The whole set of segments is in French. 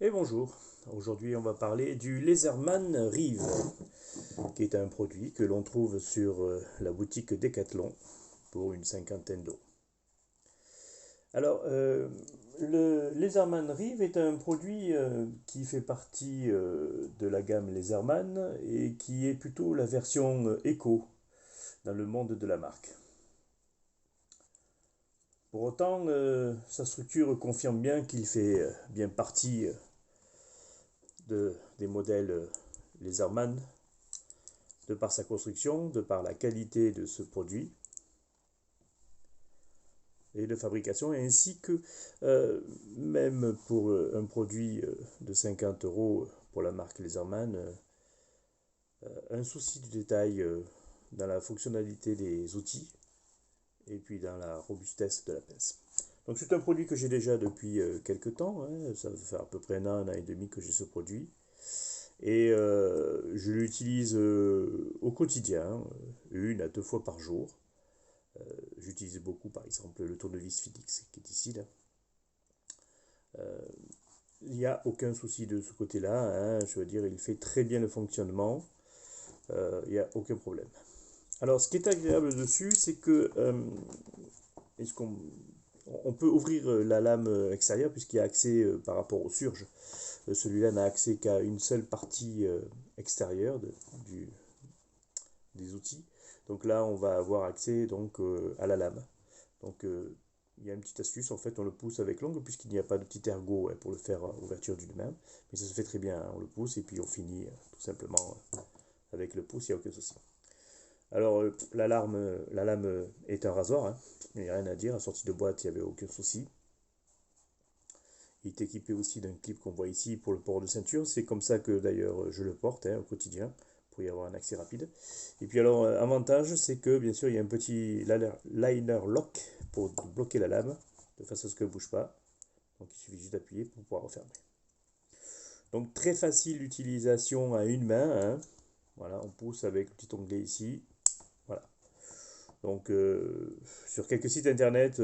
Et bonjour, aujourd'hui on va parler du Laserman Rive, qui est un produit que l'on trouve sur la boutique Decathlon pour une cinquantaine d'euros. Alors, le Laserman Rive est un produit qui fait partie de la gamme Laserman et qui est plutôt la version éco dans le monde de la marque. Pour autant, sa structure confirme bien qu'il fait bien partie des modèles Laserman de par sa construction, de par la qualité de ce produit et de fabrication, ainsi que même pour un produit de 50 euros pour la marque Laserman, un souci du détail dans la fonctionnalité des outils et puis dans la robustesse de la pince. Donc c'est un produit que j'ai déjà depuis quelques temps, hein, ça fait à peu près un an et demi que j'ai ce produit. Et je l'utilise au quotidien, une à deux fois par jour. J'utilise beaucoup, par exemple, le tournevis Philix qui est ici. Là. Il n'y a aucun souci de ce côté-là. Hein, je veux dire, il fait très bien le fonctionnement. Il n'y a aucun problème. Alors, ce qui est agréable dessus, c'est que est-ce qu'on on peut ouvrir la lame extérieure puisqu'il y a accès par rapport au surge. Celui-là n'a accès qu'à une seule partie extérieure du, des outils. Donc là, on va avoir accès donc à la lame. Donc il y a une petite astuce, en fait, on le pousse avec l'ongle puisqu'il n'y a pas de petit ergot pour le faire ouverture d'une main. Mais ça se fait très bien, hein, on le pousse et puis on finit tout simplement avec le pouce, il n'y a aucun souci. Alors la lame est un rasoir, hein, il n'y a rien à dire, à sortie de boîte, il n'y avait aucun souci. Il est équipé aussi d'un clip qu'on voit ici pour le port de ceinture. C'est comme ça que d'ailleurs je le porte hein, au quotidien pour y avoir un accès rapide. Et puis alors, avantage, c'est que bien sûr il y a un petit liner lock pour bloquer la lame de façon à ce qu'elle ne bouge pas. Donc il suffit juste d'appuyer pour pouvoir refermer. Donc très facile d'utilisation à une main. Hein. Voilà, on pousse avec le petit onglet ici. Voilà. Donc, sur quelques sites internet,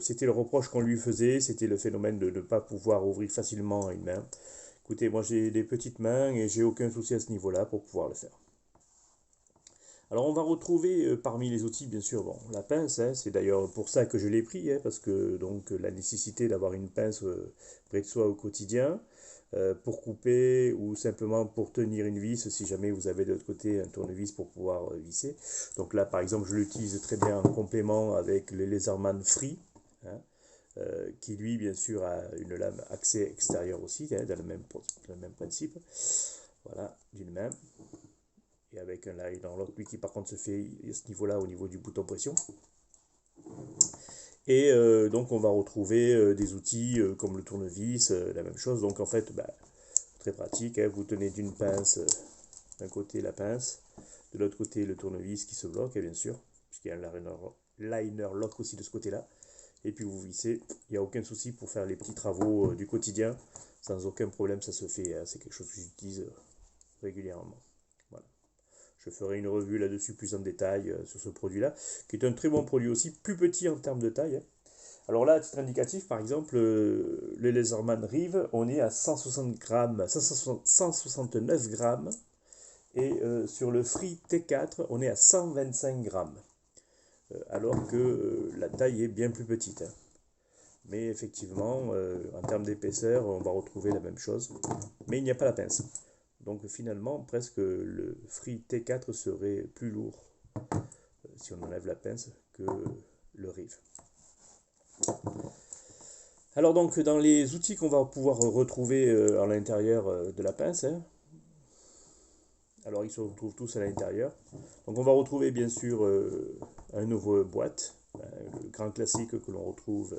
c'était le reproche qu'on lui faisait, c'était le phénomène de ne pas pouvoir ouvrir facilement une main. Écoutez, moi j'ai des petites mains et j'ai aucun souci à ce niveau-là pour pouvoir le faire. Alors on va retrouver parmi les outils bien sûr bon, la pince, hein, c'est d'ailleurs pour ça que je l'ai pris, hein, parce que donc la nécessité d'avoir une pince près de soi au quotidien, pour couper ou simplement pour tenir une vis si jamais vous avez de l'autre côté un tournevis pour pouvoir visser. Donc là par exemple je l'utilise très bien en complément avec le Laserman Free, hein, qui lui bien sûr a une lame accès extérieur aussi, hein, dans le même principe. Voilà, d'une main et avec un liner lock, lui qui par contre se fait à ce niveau-là au niveau du bouton pression. Et donc on va retrouver des outils comme le tournevis, la même chose. Donc en fait, bah, très pratique, hein, vous tenez d'une pince, d'un côté la pince, de l'autre côté le tournevis qui se bloque, bien sûr, puisqu'il y a un liner lock aussi de ce côté-là. Et puis vous vissez, il n'y a aucun souci pour faire les petits travaux du quotidien, sans aucun problème, ça se fait, hein, c'est quelque chose que j'utilise régulièrement. Voilà. Je ferai une revue là-dessus plus en détail sur ce produit-là, qui est un très bon produit aussi, plus petit en termes de taille. Hein. Alors là, à titre indicatif, par exemple, le Laserman Rive, on est à 160 grammes, 169 grammes, et sur le Free T4, on est à 125 grammes, alors que la taille est bien plus petite. Hein. Mais effectivement, en termes d'épaisseur, on va retrouver la même chose, mais il n'y a pas la pince. Donc finalement, presque le Free T4 serait plus lourd si on enlève la pince que le Rive. Alors donc dans les outils qu'on va pouvoir retrouver à l'intérieur de la pince, hein, alors ils se retrouvent tous à l'intérieur. Donc on va retrouver bien sûr un ouvre-boîte, le grand classique que l'on retrouve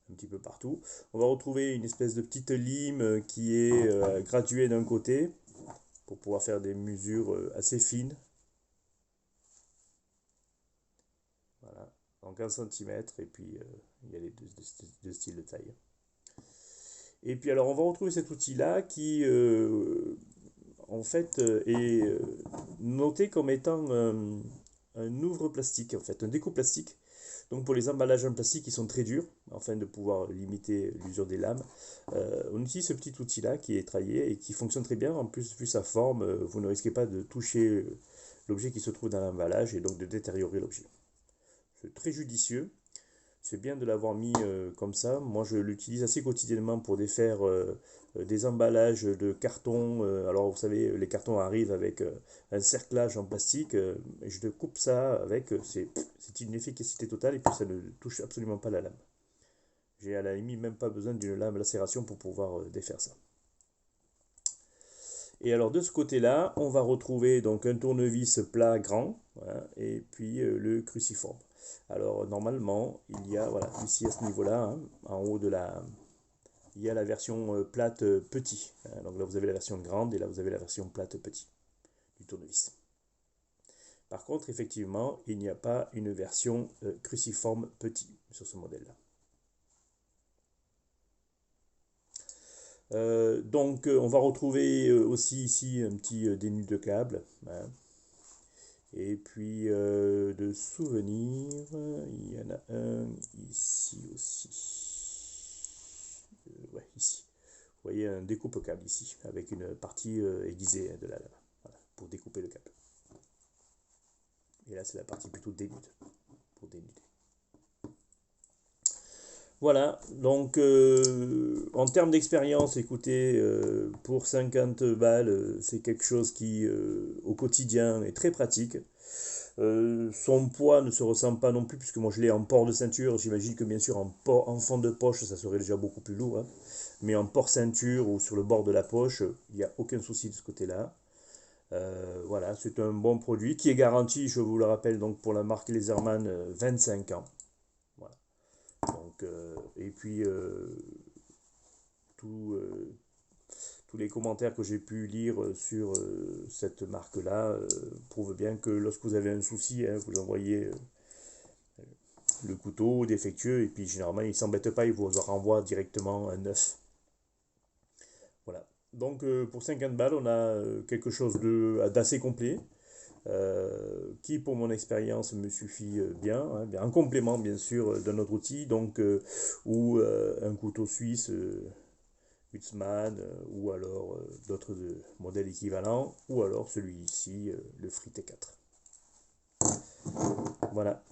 un petit peu partout. On va retrouver une espèce de petite lime qui est graduée d'un côté pour pouvoir faire des mesures assez fines. Voilà, donc 1 cm et puis il y a les deux styles de taille. Et puis alors on va retrouver cet outil-là qui en fait est noté comme étant un ouvre plastique, en fait, un déco plastique, Donc pour les emballages en plastique qui sont très durs, afin de pouvoir limiter l'usure des lames, on utilise ce petit outil-là qui est étraillé et qui fonctionne très bien. En plus, vu sa forme, vous ne risquez pas de toucher l'objet qui se trouve dans l'emballage et donc de détériorer l'objet. C'est très judicieux. C'est bien de l'avoir mis comme ça. Moi, je l'utilise assez quotidiennement pour défaire des emballages de carton. Alors, vous savez, les cartons arrivent avec un cerclage en plastique. Et je coupe ça avec. C'est une efficacité totale et puis ça ne touche absolument pas la lame. J'ai à la limite même pas besoin d'une lame lacération pour pouvoir défaire ça. Et alors de ce côté-là, on va retrouver donc un tournevis plat grand, voilà, et puis le cruciforme. Alors normalement, il y a, voilà, ici à ce niveau-là, hein, en haut de la, il y a la version plate petit. Hein. Donc là vous avez la version grande et là vous avez la version plate petit du tournevis. Par contre, effectivement, il n'y a pas une version cruciforme petit sur ce modèle-là. Donc on va retrouver aussi ici un petit dénus de câble. Hein. Et puis de souvenirs, il y en a un ici aussi. Ouais, ici. Vous voyez un découpe-câble ici, avec une partie aiguisée de la lame. Voilà, pour découper le câble. Et là, c'est la partie plutôt dénude, pour dénuder. Voilà, donc en termes d'expérience, écoutez, pour 50 balles, c'est quelque chose qui, au quotidien, est très pratique. Son poids ne se ressent pas non plus, puisque moi je l'ai en port de ceinture. J'imagine que bien sûr en fond de poche, ça serait déjà beaucoup plus lourd. Hein. Mais en port ceinture ou sur le bord de la poche, il n'y a aucun souci de ce côté-là. Voilà, c'est un bon produit qui est garanti, je vous le rappelle, donc pour la marque Laserman, 25 ans. Voilà. Donc, et puis, tout, tous les commentaires que j'ai pu lire sur cette marque-là prouvent bien que lorsque vous avez un souci, hein, vous envoyez le couteau défectueux et puis généralement ils ne s'embêtent pas, ils vous renvoient directement un neuf. Voilà. Donc pour 50 balles, on a quelque chose d'assez complet. Qui pour mon expérience me suffit bien, hein, bien, en complément bien sûr d'un autre outil, donc ou un couteau suisse Hutzmann, ou alors d'autres modèles équivalents, ou alors celui-ci, le Free T4. Voilà,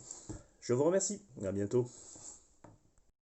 je vous remercie, à bientôt.